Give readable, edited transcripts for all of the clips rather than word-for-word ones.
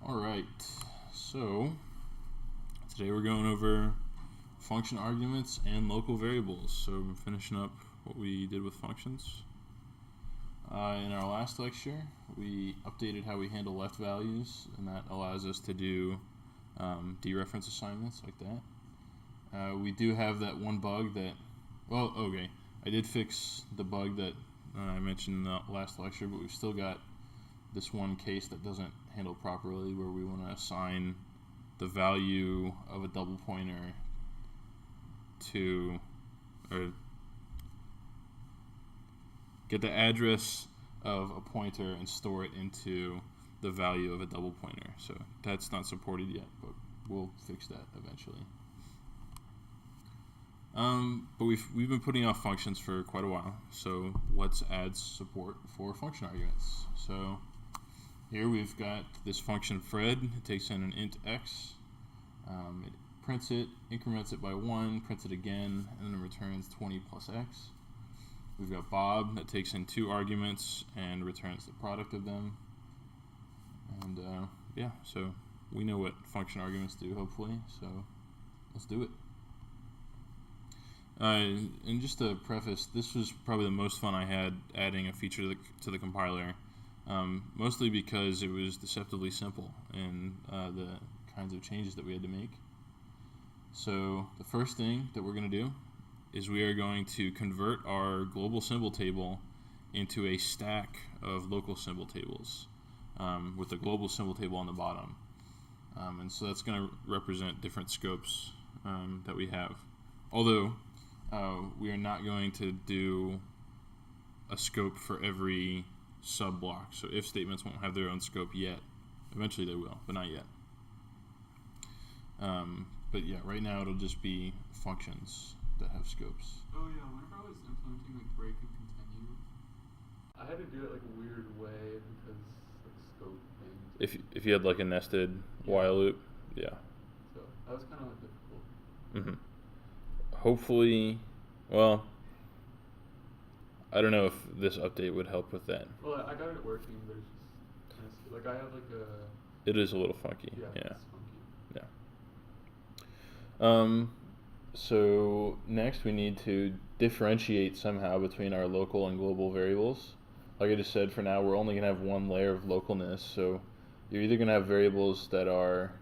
Alright, so today we're going over function arguments and local variables. So I'm finishing up what we did with functions. In our last lecture, we updated how we handle left values, and that allows us to do dereference assignments like that. We do have that one bug that, I did fix the bug that I mentioned in the last lecture, but we've still got this one case that doesn't handle properly, where we want to assign the value of a double pointer to, or get the address of a pointer and store it into the value of a double pointer. So that's not supported yet, but we'll fix that eventually. But we've been putting off functions for quite a while, so let's add support for function arguments. So here we've got this function Fred. It takes in an int x, it prints it, increments it by 1, prints it again, and then returns 20 plus x. We've got Bob that takes in 2 arguments and returns the product of them. And so we know what function arguments do, hopefully, so let's do it. And just to preface, this was probably the most fun I had adding a feature to the compiler, mostly because it was deceptively simple in the kinds of changes that we had to make. So the first thing that we're going to do is we are going to convert our global symbol table into a stack of local symbol tables, with the global symbol table on the bottom. And so that's going to represent different scopes that we have. Although we are not going to do a scope for every sub-block. So if statements won't have their own scope yet. Eventually they will, but not yet. But yeah, right now it'll just be functions that have scopes. Oh yeah, whenever I was implementing like break and continue, I had to do it like a weird way because like scope things. If you had like a nested while loop, yeah. So that was kind of like difficult. Mm-hmm. Hopefully, well, I don't know if this update would help with that. Well, I got it working, but it's just messy. Like I have like a. It is a little funky. Yeah. Yeah. It's funky. Yeah. So next we need to differentiate somehow between our local and global variables. Like I just said, for now we're only going to have one layer of localness, so you're either going to have variables that are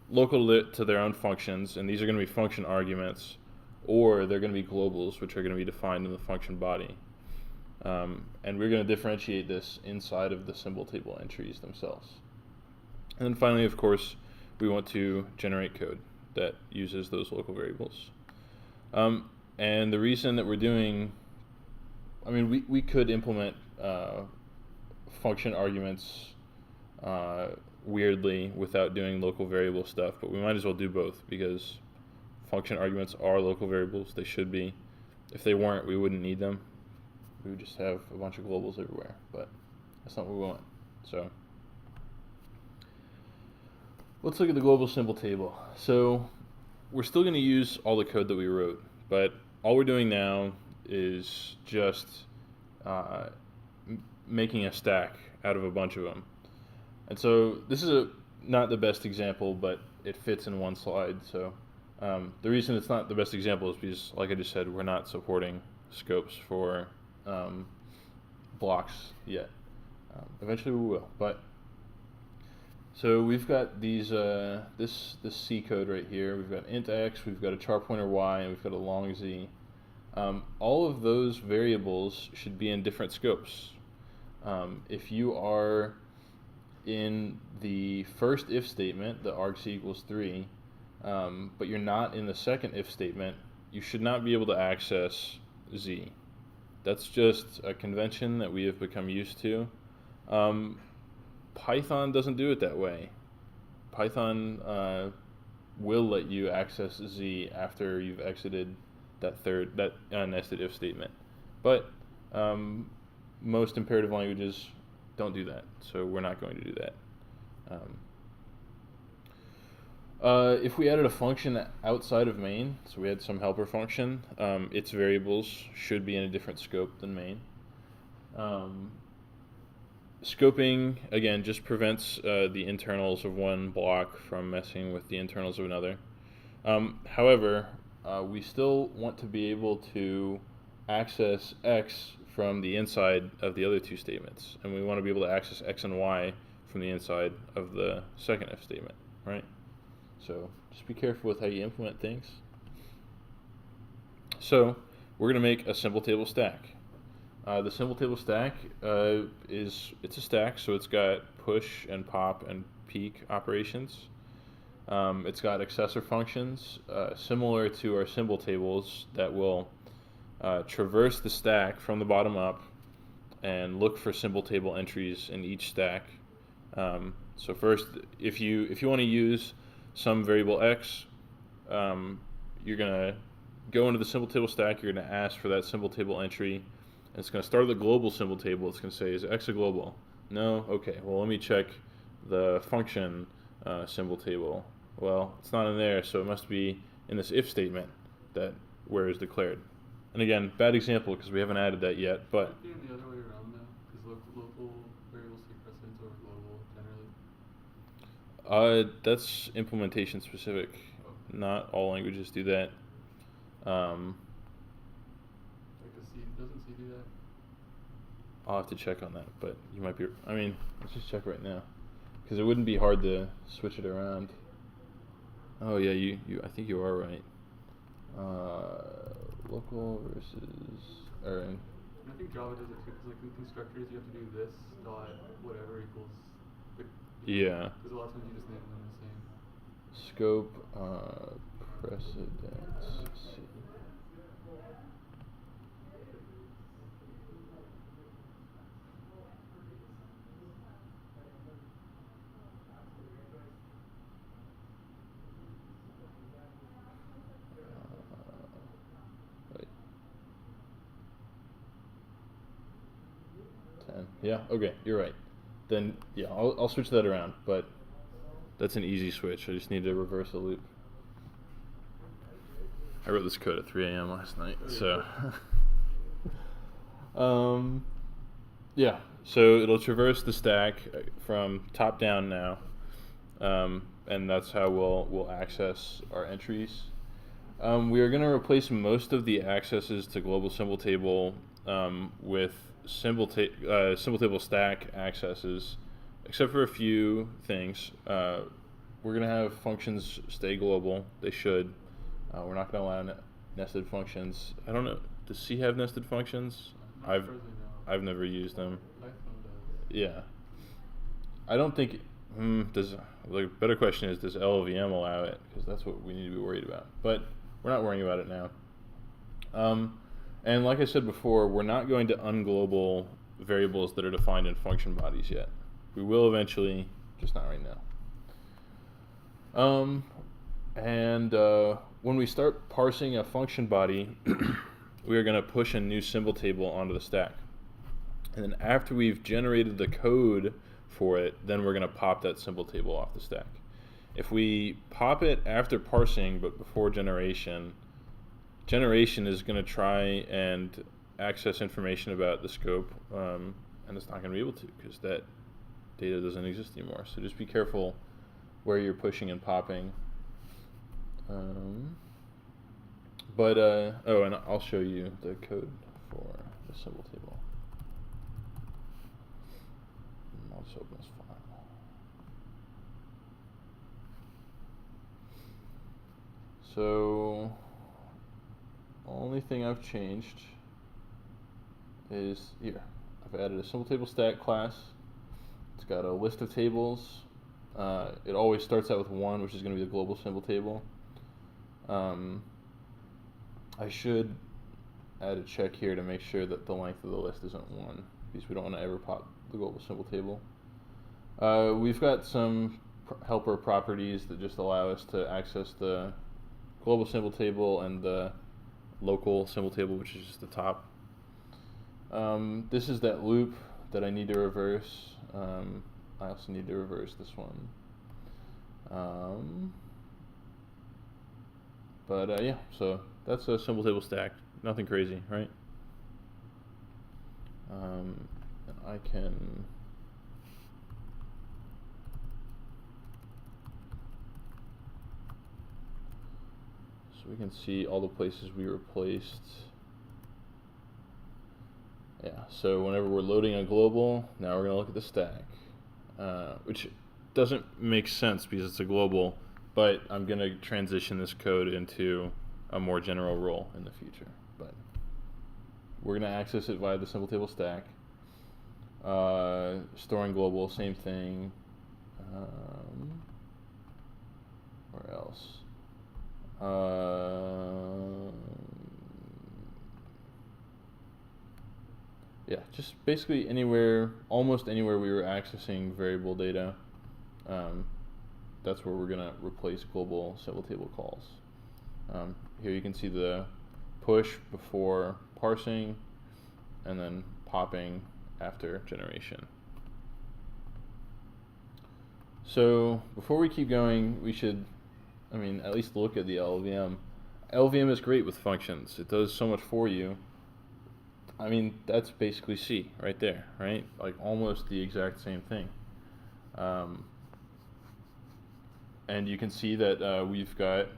local to their own functions, and these are going to be function arguments, or they're going to be globals, which are going to be defined in the function body. And we're going to differentiate this inside of the symbol table entries themselves. And then finally, of course, we want to generate code that uses those local variables. And the reason that we're doing, we could implement function arguments weirdly without doing local variable stuff, but we might as well do both because function arguments are local variables. They should be. If they weren't, we wouldn't need them. We would just have a bunch of globals everywhere, but that's not what we want. So let's look at the global symbol table. So we're still going to use all the code that we wrote, but all we're doing now is just making a stack out of a bunch of them. And so this is not the best example, but it fits in one slide. So the reason it's not the best example is because, like I just said, we're not supporting scopes for blocks yet. Eventually we will, but so we've got these this C code right here. We've got int x, we've got a char pointer y, and we've got a long z. All of those variables should be in different scopes. If you are in the first if statement, the argc equals 3, but you're not in the second if statement, you should not be able to access z. That's just a convention that we have become used to. Python doesn't do it that way. Python will let you access z after you've exited that nested if statement. But most imperative languages don't do that, so we're not going to do that. If we added a function outside of main, so we had some helper function, its variables should be in a different scope than main. Scoping, again, just prevents the internals of one block from messing with the internals of another. However, we still want to be able to access x from the inside of the other two statements, and we want to be able to access x and y from the inside of the second if statement, right? So just be careful with how you implement things. So we're going to make a symbol table stack. The symbol table stack it's a stack, so it's got push and pop and peek operations. It's got accessor functions similar to our symbol tables that will traverse the stack from the bottom up and look for symbol table entries in each stack. So first, if you want to use some variable x, you're going to go into the symbol table stack. You're going to ask for that symbol table entry. And it's going to start with the global symbol table. It's going to say, is x a global? No? Okay, well, let me check the function symbol table. Well, it's not in there, so it must be in this if statement that where is declared. And again, bad example because we haven't added that yet, but... Should it be the other way around, though? Because local variables take precedence over global, generally. That's implementation specific. Okay. Not all languages do that. Doesn't C do that? I'll have to check on that, but you might be. I mean, let's just check right now, because it wouldn't be hard to switch it around. Oh yeah, you. I think you are right. Local versus. And I think Java does it too, because like in constructors you have to do this dot whatever equals. Yeah. Because a lot of times you just name them the same. Scope precedence. C. 10. Yeah, okay, you're right. Then, yeah, I'll switch that around, but that's an easy switch. I just need to reverse the loop. I wrote this code at 3 a.m. last night, so... yeah, so it'll traverse the stack from top down now, and that's how we'll access our entries. We are going to replace most of the accesses to global symbol table with symbol table stack accesses, except for a few things. We're going to have functions stay global. They should. We're not going to allow nested functions. I don't know. Does C have nested functions? I've never used them. Python does. Yeah. I don't think. Does the better question is, does LLVM allow it? Because that's what we need to be worried about. But we're not worrying about it now. And like I said before, we're not going to unglobal variables that are defined in function bodies yet. We will eventually, just not right now. And when we start parsing a function body, we are going to push a new symbol table onto the stack. And then after we've generated the code for it, then we're going to pop that symbol table off the stack. If we pop it after parsing but before generation is going to try and access information about the scope, and it's not going to be able to because that data doesn't exist anymore. So just be careful where you're pushing and popping. And I'll show you the code for the symbol table. I'll just open this file. So, only thing I've changed is here. I've added a symbol table stack class. It's got a list of tables. It always starts out with 1, which is going to be the global symbol table. I should add a check here to make sure that the length of the list isn't 1, because we don't want to ever pop the global symbol table. We've got some helper properties that just allow us to access the global symbol table and the local symbol table, which is just the top. This is that loop that I need to reverse. I also need to reverse this one. Yeah, so that's a symbol table stack. Nothing crazy, right? And I can we can see all the places we replaced. Yeah, so whenever we're loading a global, now we're going to look at the stack, which doesn't make sense because it's a global, but I'm going to transition this code into a more general role in the future. But we're going to access it via the simple table stack. Storing global, same thing. Where else? Yeah, just basically anywhere, almost anywhere we were accessing variable data, that's where we're going to replace global simple table calls. Here you can see the push before parsing and then popping after generation. So before we keep going, we should, at least look at the LLVM. LLVM is great with functions. It does so much for you. That's basically C right there, right? Like almost the exact same thing. And you can see that we've got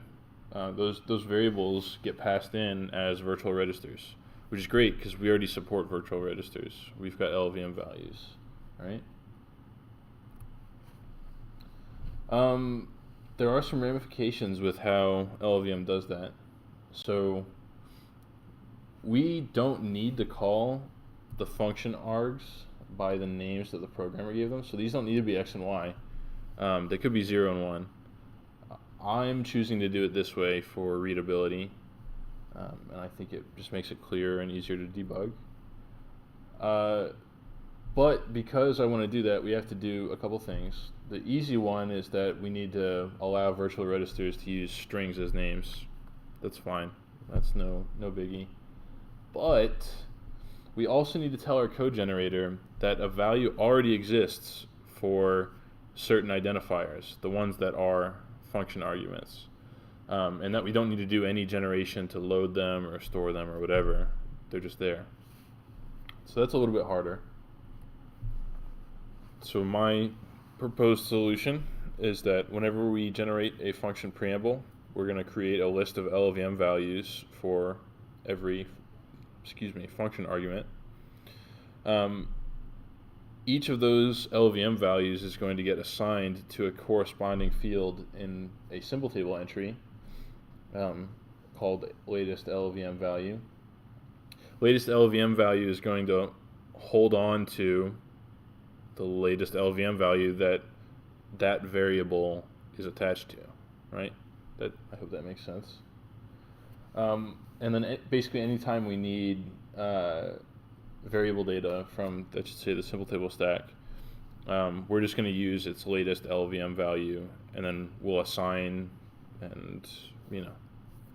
those variables get passed in as virtual registers, which is great because we already support virtual registers. We've got LLVM values, right? There are some ramifications with how LLVM does that. So we don't need to call the function args by the names that the programmer gave them. So these don't need to be x and y. They could be 0 and 1. I'm choosing to do it this way for readability, and I think it just makes it clearer and easier to debug. But because I want to do that, we have to do a couple things. The easy one is that we need to allow virtual registers to use strings as names. That's fine. That's no biggie. But we also need to tell our code generator that a value already exists for certain identifiers, the ones that are function arguments, and that we don't need to do any generation to load them or store them or whatever. They're just there. So that's a little bit harder. So my proposed solution is that whenever we generate a function preamble, we're going to create a list of LLVM values for every function argument. Each of those LLVM values is going to get assigned to a corresponding field in a simple table entry called latest LLVM value. Latest LLVM value is going to hold on to the latest LLVM value that variable is attached to, right? I hope that makes sense. And then basically anytime we need variable data from, let's just say, the simple table stack, we're just going to use its latest LLVM value, and then we'll assign, and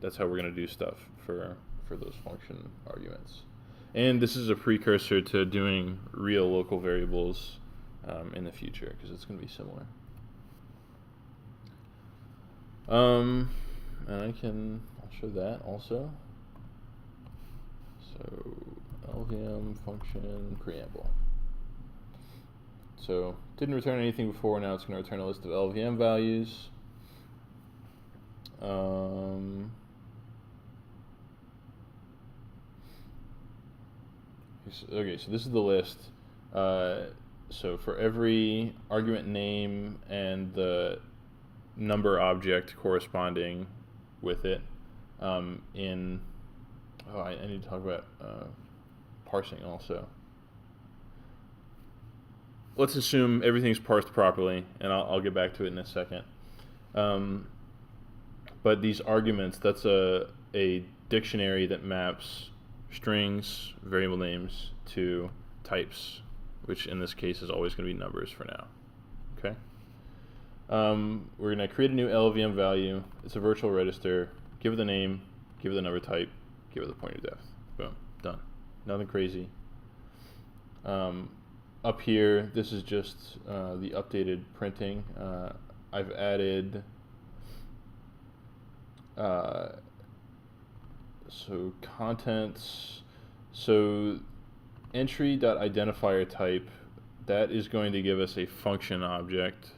that's how we're going to do stuff for those function arguments. And this is a precursor to doing real local variables in the future, because it's going to be similar. And I'll show that also. So LLVM function preamble. So didn't return anything before, now it's going to return a list of LLVM values. Okay, so this is the list. So for every argument name and the number object corresponding with it, I need to talk about parsing also. Let's assume everything's parsed properly, and I'll get back to it in a second. But these arguments, that's a dictionary that maps strings, variable names, to types, which in this case is always going to be numbers for now. Okay. We're going to create a new LLVM value. It's a virtual register. Give it the name, give it the number type, give it the pointer depth. Boom, done. Nothing crazy. Up here, this is just the updated printing. I've added so contents. So entry.identifier type, that is going to give us a function object.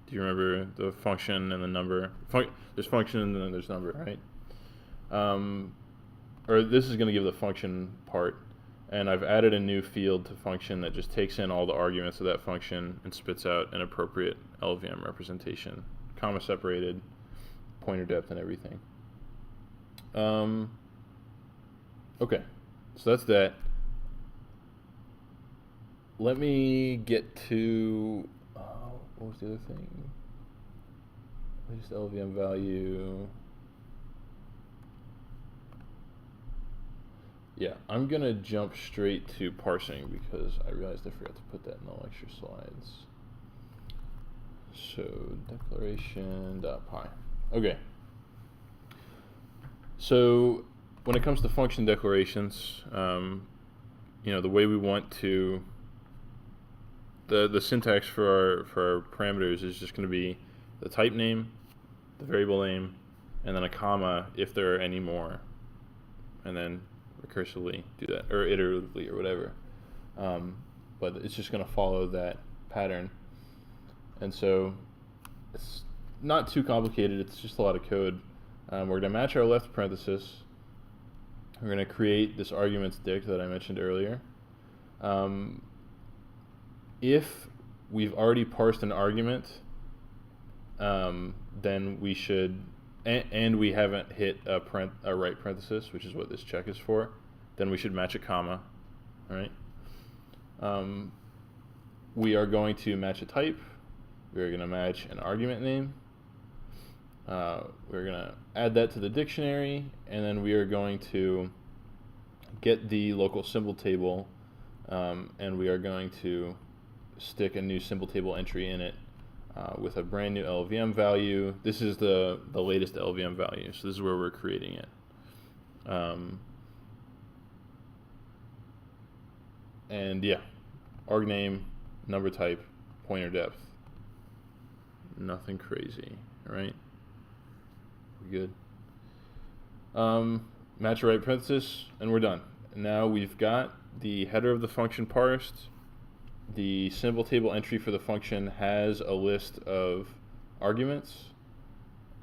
Do you remember the function and the number? There's function and then there's number, right? or this is going to give the function part, and I've added a new field to function that just takes in all the arguments of that function and spits out an appropriate LVM representation, comma separated, pointer depth, and everything. Okay, so that's that. Let me get to, what was the other thing? Latest LVM value. Yeah, I'm going to jump straight to parsing because I realized I forgot to put that in the lecture slides. So declaration.py. Okay. So when it comes to function declarations, the way we want to, the syntax for our parameters is just going to be the type name, the variable name, and then a comma if there are any more, and then recursively do that, or iteratively, or whatever. But it's just going to follow that pattern. And so it's not too complicated. It's just a lot of code. We're going to match our left parenthesis. We're going to create this arguments dict that I mentioned earlier. If we've already parsed an argument, then we should, and we haven't hit a right parenthesis, which is what this check is for, then we should match a comma, all right? We are going to match a type. We're going to match an argument name. We're going to add that to the dictionary, and then we are going to get the local symbol table, and we are going to stick a new symbol table entry in it with a brand new LVM value. This is the latest LVM value, so this is where we're creating it. And yeah, arg name, number type, pointer depth. Nothing crazy, all right? We're good. Match a right parenthesis, and we're done. And now we've got the header of the function parsed. The symbol table entry for the function has a list of arguments,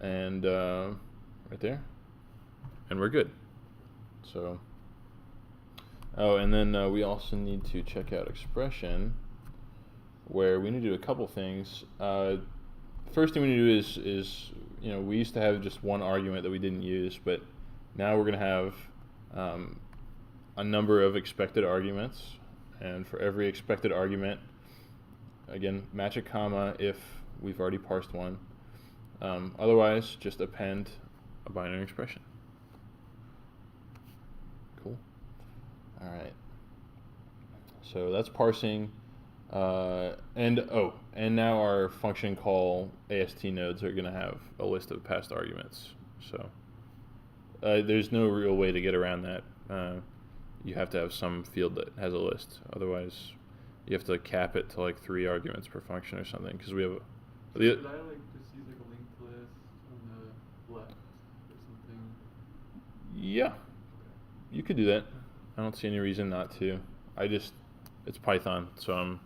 and right there, and we're good. So, and then we also need to check out expression, where we need to do a couple things. First thing we need to do is we used to have just one argument that we didn't use, but now we're going to have a number of expected arguments. And for every expected argument, again, match a comma if we've already parsed one. Otherwise, just append a binary expression. Cool. All right. So that's parsing. And now our function call AST nodes are going to have a list of past arguments. So there's no real way to get around that. You have to have some field that has a list. Otherwise, you have to cap it to like 3 arguments per function or something. Because we have. Should I just use a linked list on the left or something? Yeah, you could do that. I don't see any reason not to. It's Python, so I'm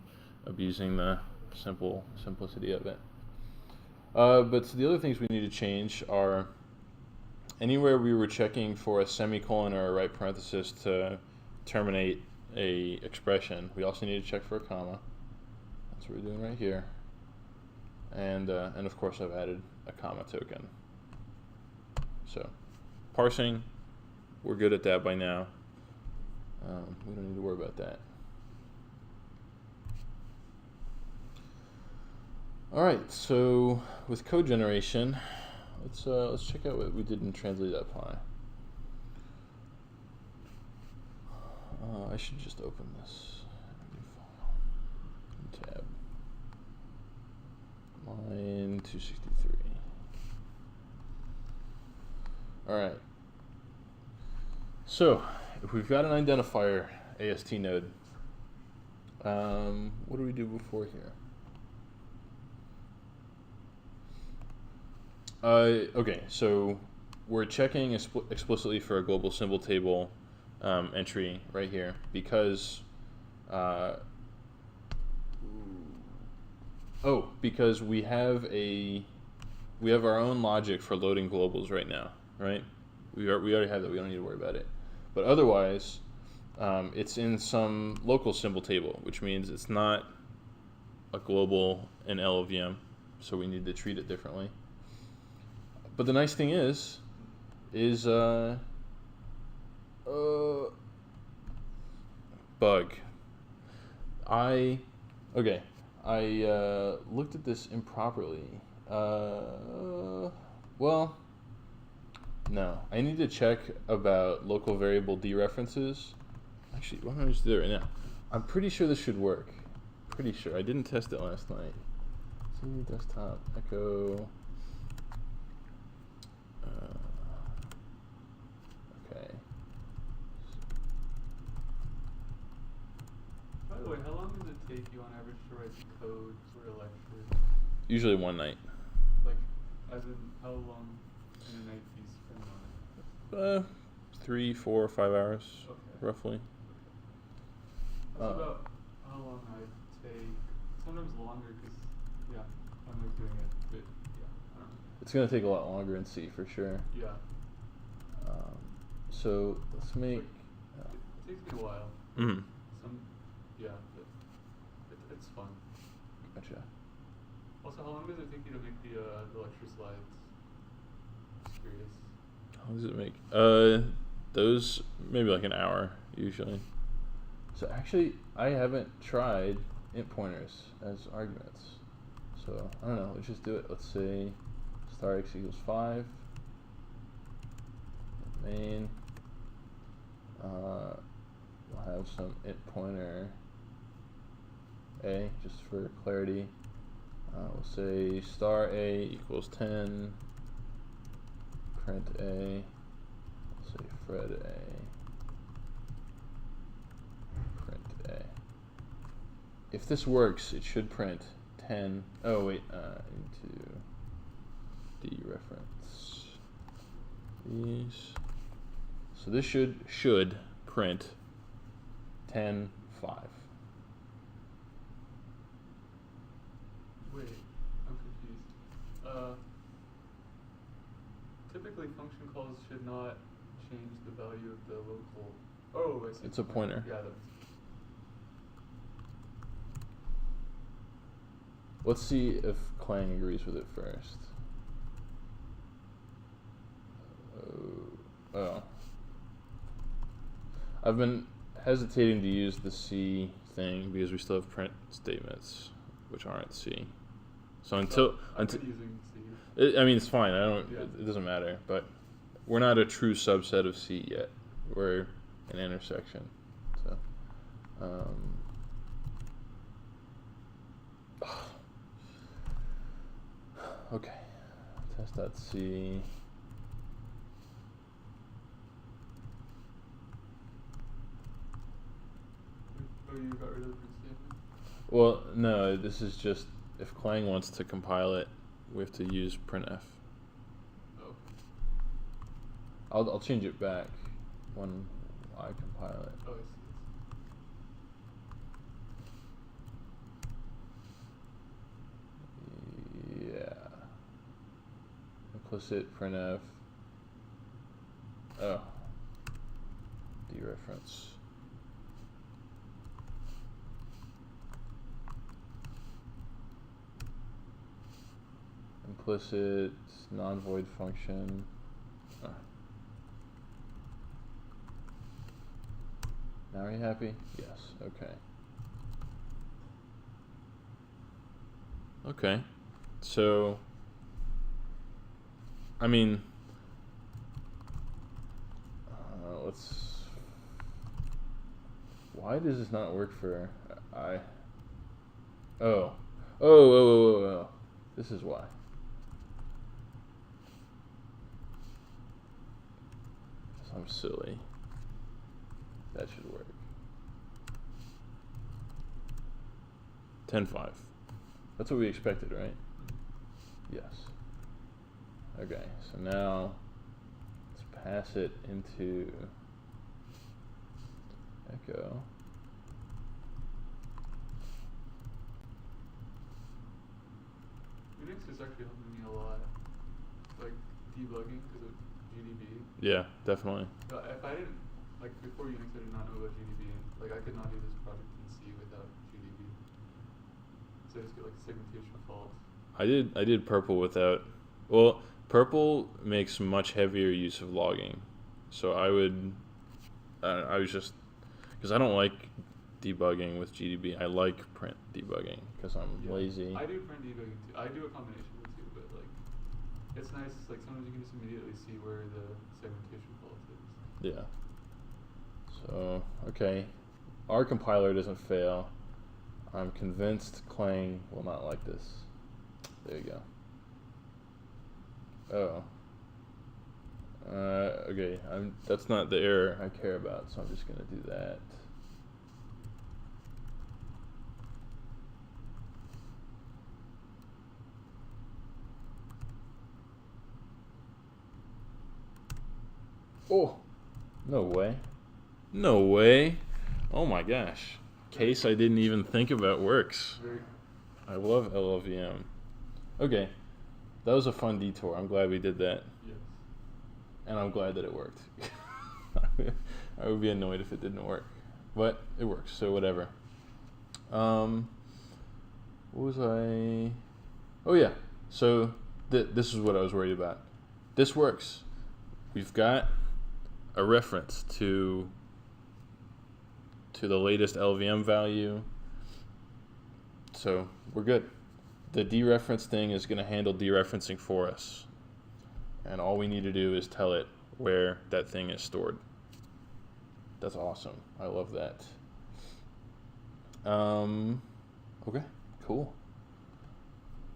abusing the simplicity of it. But so the other things we need to change are anywhere we were checking for a semicolon or a right parenthesis to terminate a expression, we also need to check for a comma. That's what we're doing right here. And of course I've added a comma token. So parsing, we're good at that by now. We don't need to worry about that. All right, so with code generation, let's check out what we did in translate.py. I should just open this tab. Line 263. All right. So if we've got an identifier AST node, what do we do before here? Okay, so we're checking explicitly for a global symbol table entry right here because because we have our own logic for loading globals right now, right? We already have that. We don't need to worry about it. But otherwise, it's in some local symbol table, which means it's not a global and LLVM, so we need to treat it differently. But the nice thing is bug. I looked at this improperly. Well, no. I need to check about local variable dereferences. Actually, why don't I just do it right now? I'm pretty sure this should work. Pretty sure. I didn't test it last night. See, desktop, echo. Okay. By the way, how long does it take you on average to write code for a lecture? Usually one night. Like, as in, how long in a night do you spend on it? 3, 4, 5 hours, Okay. roughly. That's about how long I take. Sometimes longer, because, yeah, I'm like doing it, but, yeah, I don't know. It's going to take a lot longer in C for sure. Yeah. So let's make. It takes me a while. Mm-hmm. Yeah, but it's fun. Gotcha. Also, how long does it take you to make the lecture slides? Just curious. How long does it make? Those maybe like an hour usually. So actually, I haven't tried int pointers as arguments. So I don't know. Let's just do it. Let's say star x equals 5. Main. We'll have some int pointer a just for clarity. We'll say star a equals 10. Print a. We'll say Fred a. Print a. If this works, it should print 10. Oh wait, into dereference these. So this should print 10, 5. Wait, I'm confused. Typically function calls should not change the value of the local. Oh, I see. It's a pointer. Yeah, that's. Let's see if Clang agrees with it first. Oh. I've been hesitating to use the C thing because we still have print statements which aren't C. So until using C. I mean it's fine. Yeah. It doesn't matter. But we're not a true subset of C yet. We're an intersection. So. Okay. Test.c. Oh, you got rid of the print statement? Well, no, this is just if Clang wants to compile it, we have to use printf. Oh. I'll change it back when I compile it. Oh, I see. Yeah. Implicit printf. Oh. Dereference. Implicit non-void function. Now are you happy? Yes. Okay. Okay. So, I mean, let's. Why does this not work for I? Oh. This is why. I'm silly. That should work. 10.5. That's what we expected, right? Yes. Okay, so now let's pass it into echo. Unix is actually helping me a lot, like debugging, because it GDB. Yeah, definitely. If I didn't, like before Unix, I did not know about GDB. Like I could not do this project in C without GDB. So I just get like segmentation fault. I did purple without. Well, purple makes much heavier use of logging, so I was just because I don't like debugging with GDB. I like print debugging because I'm lazy. I do print debugging too. I do a combination of the two, but like it's nice. Like sometimes you can just immediately see where the segmentation fault is. Yeah. So okay, our compiler doesn't fail. I'm convinced Clang will not like this. There you go. Oh. Okay, that's not the error I care about, so I'm just gonna do that. Oh, no way. No way. Oh my gosh. Case I didn't even think about works. I love LLVM. Okay, that was a fun detour. I'm glad we did that. Yes. And I'm glad that it worked. I would be annoyed if it didn't work. But it works, so whatever. What was I... Oh yeah, so this is what I was worried about. This works. We've got a reference to the latest LVM value. So we're good. The dereference thing is going to handle dereferencing for us. And all we need to do is tell it where that thing is stored. That's awesome. I love that. Okay, cool.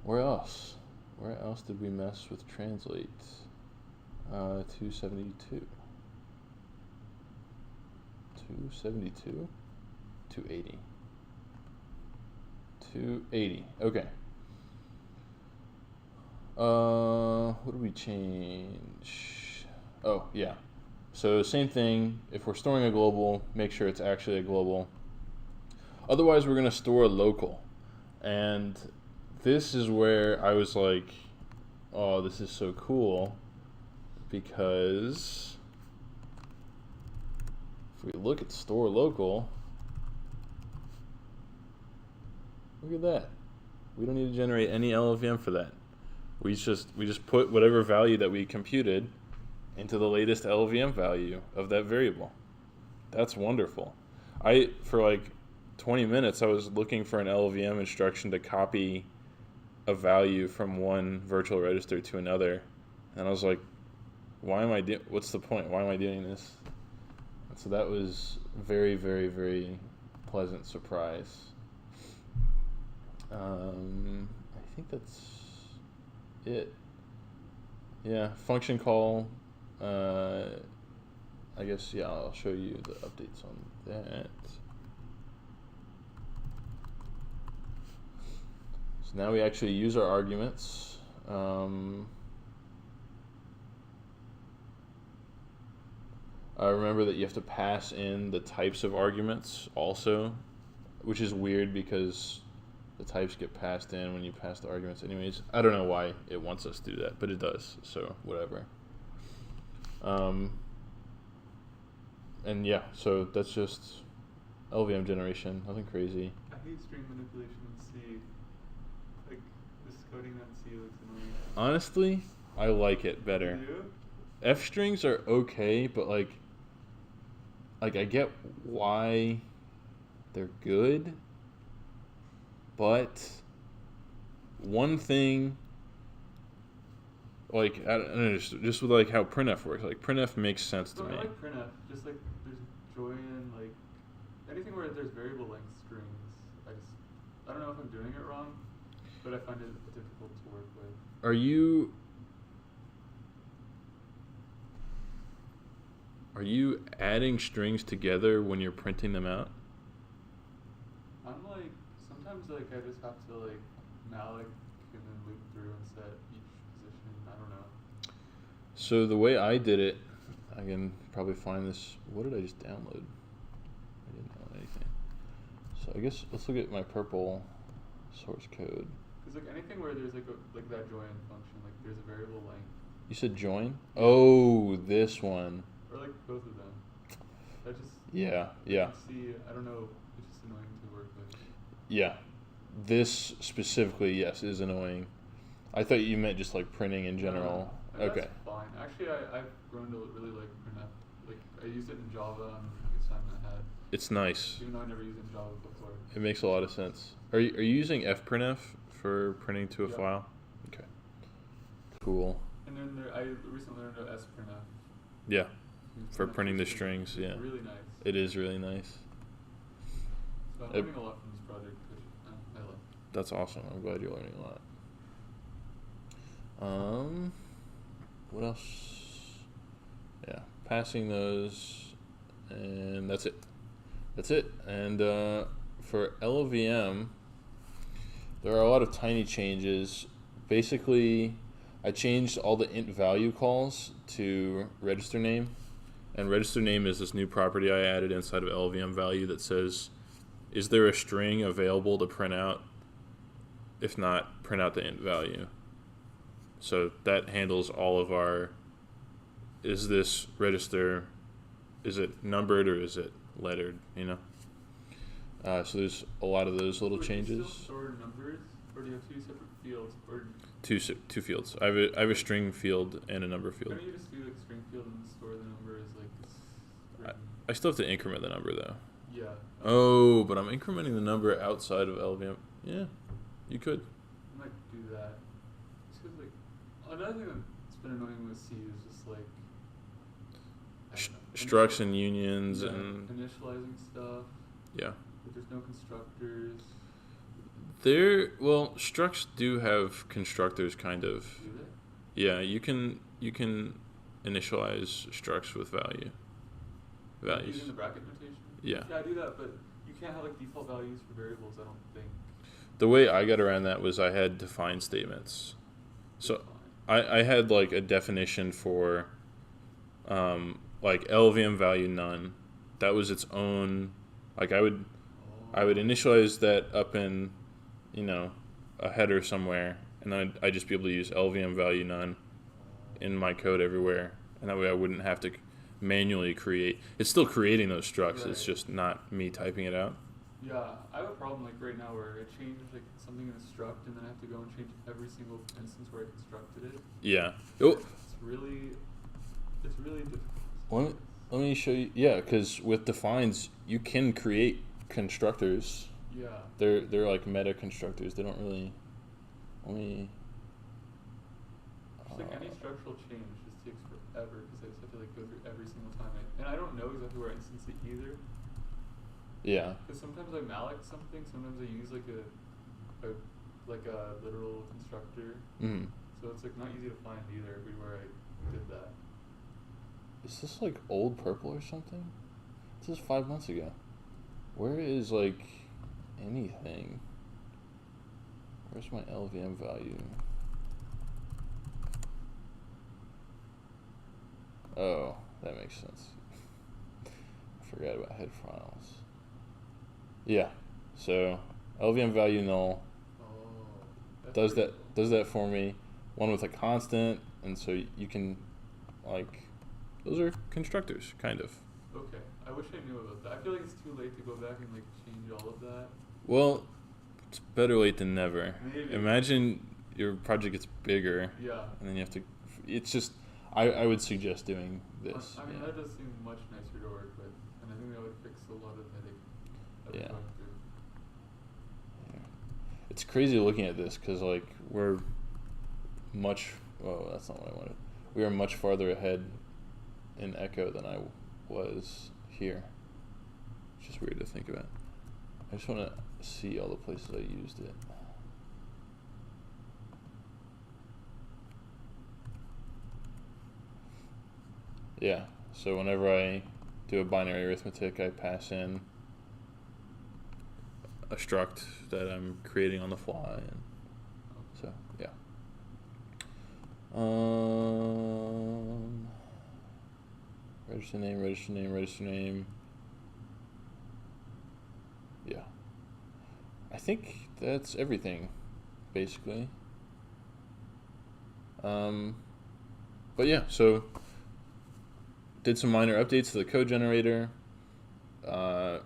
Where else? Where else did we mess with translate? 272. 272? 280. 280. Okay. What do we change? Oh, yeah. So same thing. If we're storing a global, make sure it's actually a global. Otherwise, we're going to store a local. And this is where I was like, oh, this is so cool. Because if we look at store local, look at that. We don't need to generate any LLVM for that. We just put whatever value that we computed into the latest LLVM value of that variable. That's wonderful. For like 20 minutes, I was looking for an LLVM instruction to copy a value from one virtual register to another, and I was like, what's the point? Why am I doing this? And so that was very, very, very pleasant surprise. I think that's it. Yeah, function call. I guess, yeah, I'll show you the updates on that. So now we actually use our arguments. Remember that you have to pass in the types of arguments also, which is weird because the types get passed in when you pass the arguments anyways. I don't know why it wants us to do that, but it does, so whatever. And yeah, so that's just LVM generation, nothing crazy. I hate string manipulation in C. Like, this coding that in C looks annoying. Honestly, I like it better. You do? F strings are okay, but like I get why they're good, but one thing, like I don't know, just with like how printf works, like printf makes sense to me. I like printf, just like there's joy in like anything where there's variable length strings. I don't know if I'm doing it wrong, but I find it difficult to work with. Are you adding strings together when you're printing them out? I'm like, sometimes like I just have to like malloc and then loop through and set each position. I don't know. So the way I did it, I can probably find this. What did I just download? I didn't download anything. So I guess let's look at my purple source code. Because like anything where there's like that join function, like there's a variable length, You said join? Yeah. Oh, this one. Or like both of them. I just Yeah, I yeah, can see. I don't know. It's just annoying to work with. yeah. This specifically, yes, is annoying. I thought you meant just like printing in No, no, no. general. I mean, Okay. that's fine. Actually, I've grown to really like printf. Like I used it in Java on the assignment I had, It's nice. even though I never used it in Java before. It makes a lot of sense. Are you using fprintf for printing to a Yeah. file? Okay. Cool. And then I recently learned sprintf. Yeah. For Printf printing the is strings, yeah. really nice. It is really nice. So I'm It- learning a lot from this project, which I love. That's awesome. I'm glad you're learning a lot. What else? Yeah, passing those, and that's it. That's it. And for LLVM, there are a lot of tiny changes. Basically, I changed all the int value calls to register name, and register name is this new property I added inside of LLVM value that says, is there a string available to print out? If not, print out the int value. So that handles all of our, is this register, is it numbered or is it lettered, you know? So there's a lot of those little Wait, changes. Do you still store numbers, or do you have two separate fields, or Two fields. I have a string field and a number field. can't you just do like string field and store the number as like this? String? I still have to increment the number though. Yeah. Oh, but I'm incrementing the number outside of LVM. Yeah, you could. I might do that. Just 'cause like another thing that's been annoying with C is just like I don't know, Structs and unions yeah, and initializing stuff. yeah. But there's no constructors. Well, structs do have constructors kind of. Do they? Yeah, you can initialize structs with values. Using the bracket notation. Yeah. Yeah, I do that, but you can't have like default values for variables. I don't think. The way I got around that was I had define statements. So I had like a definition for like LVM value none. That was its own, like I would initialize that up in, a header somewhere, and then I'd just be able to use LVM value none in my code everywhere, and that way I wouldn't have to manually create. It's still creating those structs. Right. It's just not me typing it out. Yeah, I have a problem like right now where I change like something in a struct and then I have to go and change every single instance where I constructed it. Yeah. Oh, It's really difficult. let me show you. Yeah, because with defines, you can create constructors. Yeah. They're like meta constructors. They don't really. Let me. Just like any structural change just takes forever because I just have to like go through every single time. And I don't know exactly where I instance it either. Yeah. Because sometimes I malloc something, sometimes I use like a literal constructor. Mm. So it's like not easy to find either everywhere I did that. Is this like old purple or something? This is 5 months ago. Where is like anything? Where's my LVM value? Oh, that makes sense. I forgot about head files. Yeah, so LVM value null Oh. That's does pretty that cool. does that for me. One with a constant, and so you can like those are constructors, kind of. Okay. I wish I knew about that. I feel like it's too late to go back and like change all of that. Well, it's better late than never. Maybe. Imagine your project gets bigger, Yeah. and then you have to. It's just, I would suggest doing this. I mean, yeah. that does seem much nicer to work with, and I think that would fix a lot of headache that we're Yeah. going through. Yeah. It's crazy looking at this because like we're much. Oh, that's not what I wanted. We are much farther ahead in Echo than I was here. It's just weird to think about. I just want to see all the places I used it. Yeah, so whenever I do a binary arithmetic, I pass in a struct that I'm creating on the fly, and so yeah. Register name, register name, register name. Yeah. I think that's everything, basically. But yeah, so did some minor updates to the code generator,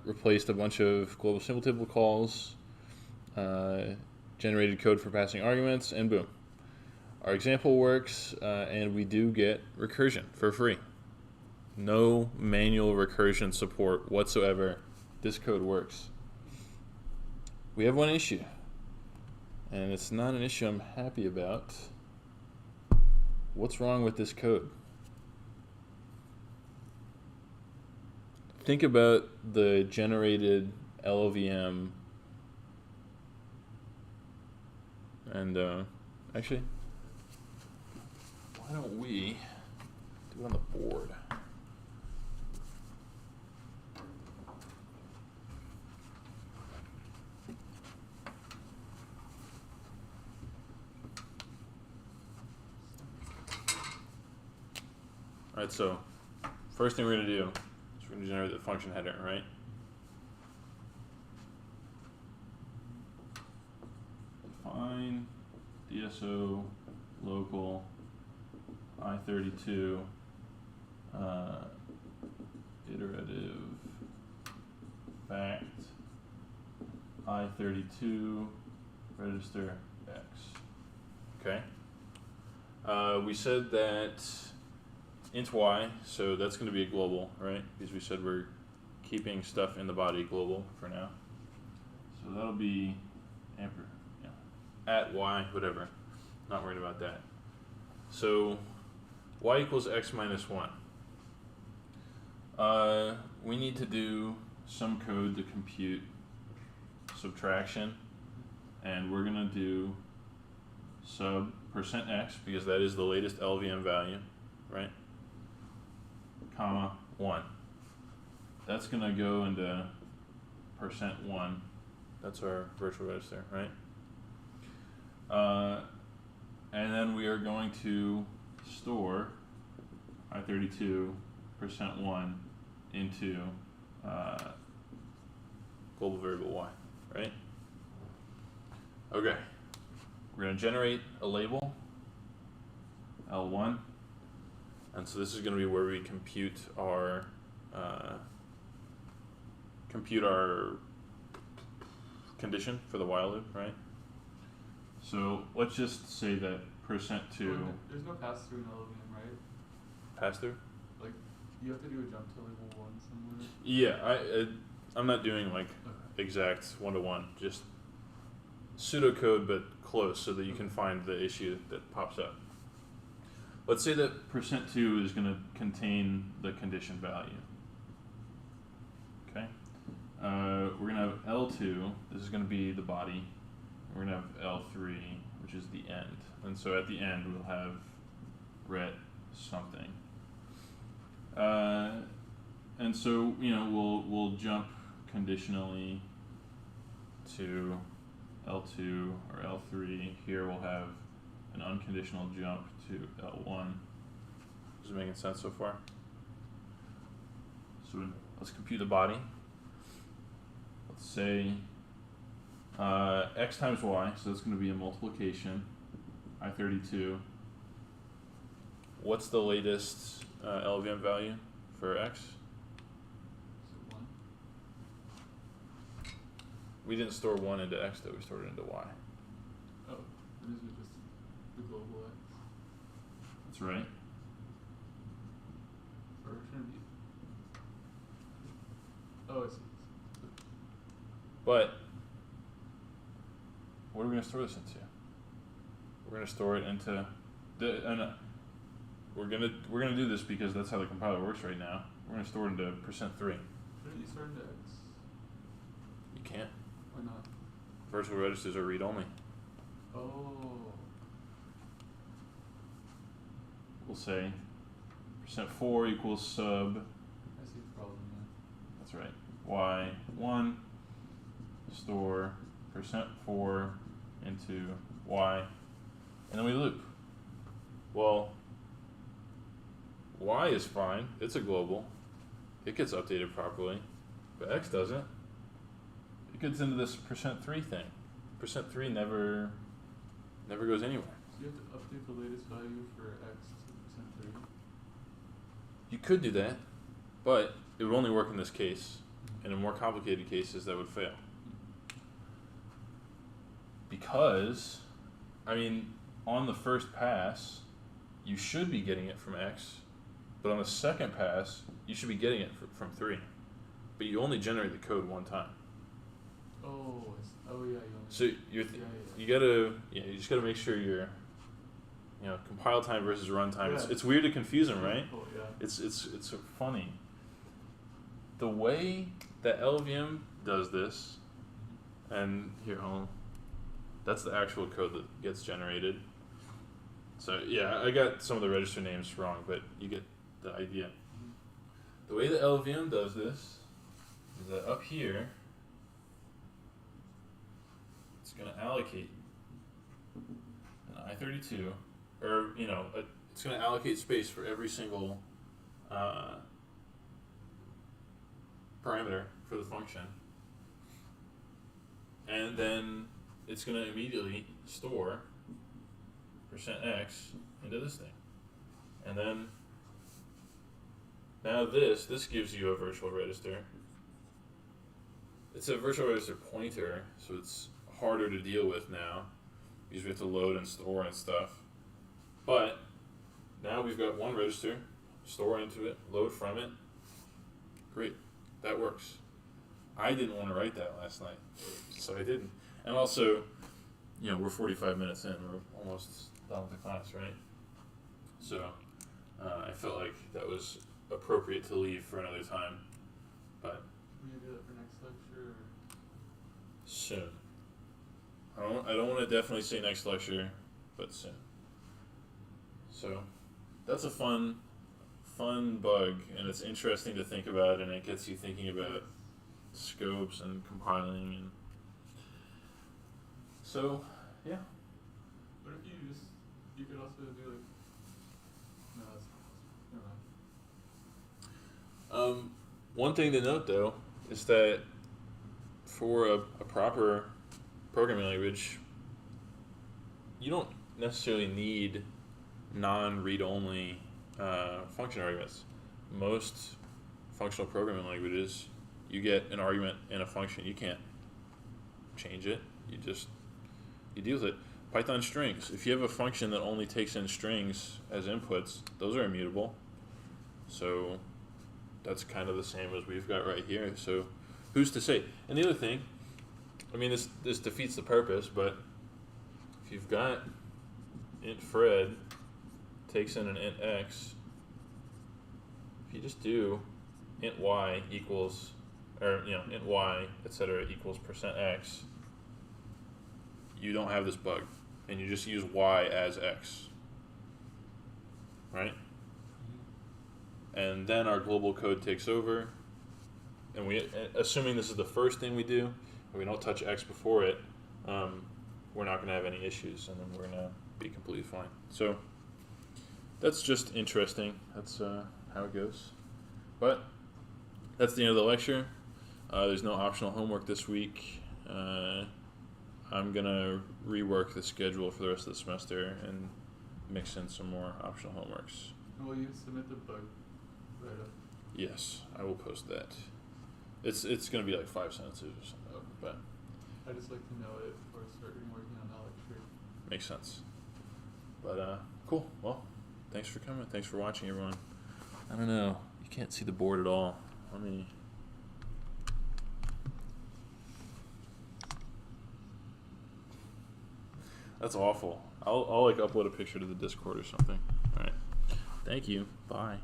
replaced a bunch of global symbol table calls, generated code for passing arguments, and boom. Our example works, and we do get recursion for free. No manual recursion support whatsoever. This code works. We have one issue, and it's not an issue I'm happy about. What's wrong with this code? Think about the generated LLVM, and actually, why don't we do it on the board? All right, so first thing we're going to do is we're going to generate the function header, right? Define DSO local I32 iterative fact I32 register X. Okay. We said that int y, so that's going to be a global, right? Because we said we're keeping stuff in the body global for now. So that'll be at y, whatever. Not worried about that. So y equals x minus 1. We need to do some code to compute subtraction, and we're going to do sub %x, because that is the latest LVM value, right? Comma 1. That's going to go into %1. That's our virtual register, right? And then we are going to store I32 %1 into global variable y, right? Okay. We're going to generate a label, L1, and so this is going to be where we compute our condition for the while loop, right? So let's just say that %2. There's no pass through in LLVM, right? Pass through? Like, you have to do a jump to label 1 somewhere. Yeah, I'm not doing like exact one-to-one, just pseudocode but close so that you can find the issue that pops up. Let's say that %2 is going to contain the condition value. Okay. We're going to have L2. This is going to be the body. We're going to have L3, which is the end. And so at the end, we'll have ret something. And so, we'll jump conditionally to L2 or L3. Here we'll have an unconditional jump to L1. Is it making sense so far? So let's compute the body. Let's say x times y, so that's going to be a multiplication, I32. What's the latest LVM value for x? Is it 1? We didn't store 1 into x, though. We stored it into y. Oh, this is just the global x. That's right. Or shouldn't it be? Oh, I see. But what are we going to store this into? We're going to store it into we're gonna do this because that's how the compiler works right now. We're going to store it into %3. Shouldn't you start into x? You can't. Why not? Virtual registers are read only. Oh. We'll say %4 equals sub. I see the problem there. That's right. Y1 store %4 into y, and then we loop. Well, y is fine. It's a global. It gets updated properly, but x doesn't. It gets into this %3 thing. %3 never goes anywhere. So you have to update the latest value for x 3? You could do that, but it would only work in this case. In more complicated cases, that would fail. Because, I mean, on the first pass, you should be getting it from X, but on the second pass, you should be getting it from 3. But you only generate the code one time. Oh, oh yeah. So you just gotta make sure you're, compile time versus runtime. Yeah. It's weird to confuse them, right? Cool, yeah. It's funny. The way that LVM does this, and here, hold on. That's the actual code that gets generated. So yeah, I got some of the register names wrong, but you get the idea. The way that LVM does this is that up here, it's going to allocate an I32, or it's going to allocate space for every single parameter for the function, and then it's going to immediately store %x into this thing, and then now this gives you a virtual register. It's a virtual register pointer, so it's harder to deal with now because we have to load and store and stuff. But now we've got one register, store into it, load from it. Great, that works. I didn't want to write that last night, so I didn't. And also, we're 45 minutes in, we're almost done with the class, right? So I felt like that was appropriate to leave for another time, but Can you do that for next lecture? Or? soon. I don't want to definitely say next lecture, but soon. So that's a fun bug, and it's interesting to think about, and it gets you thinking about scopes and compiling, and so yeah. What if you could also do like, no, that's never mind. One thing to note though is that for a proper programming language, you don't necessarily need non-read-only function arguments. Most functional programming languages, you get an argument in a function. You can't change it. You deal with it. Python strings. If you have a function that only takes in strings as inputs, those are immutable. So that's kind of the same as we've got right here. So who's to say? And the other thing, I mean, this defeats the purpose, but if you've got int Fred takes in an int x, if you just do int y equals, or int y, etc. equals %x, you don't have this bug, and you just use y as x, right? And then our global code takes over, and assuming this is the first thing we do, and we don't touch x before it, we're not going to have any issues, and then we're going to be completely fine. So that's just interesting. That's how it goes. But that's the end of the lecture. There's no optional homework this week. I'm going to rework the schedule for the rest of the semester and mix in some more optional homeworks. And will you submit the bug write-up? Yes, I will post that. It's going to be like 5 sentences or something, but I just like to know it before I start working on that lecture. makes sense. But cool. Well, thanks for coming. Thanks for watching, everyone. I don't know. You can't see the board at all. Let me. That's awful. I'll like upload a picture to the Discord or something. All right. Thank you. Bye.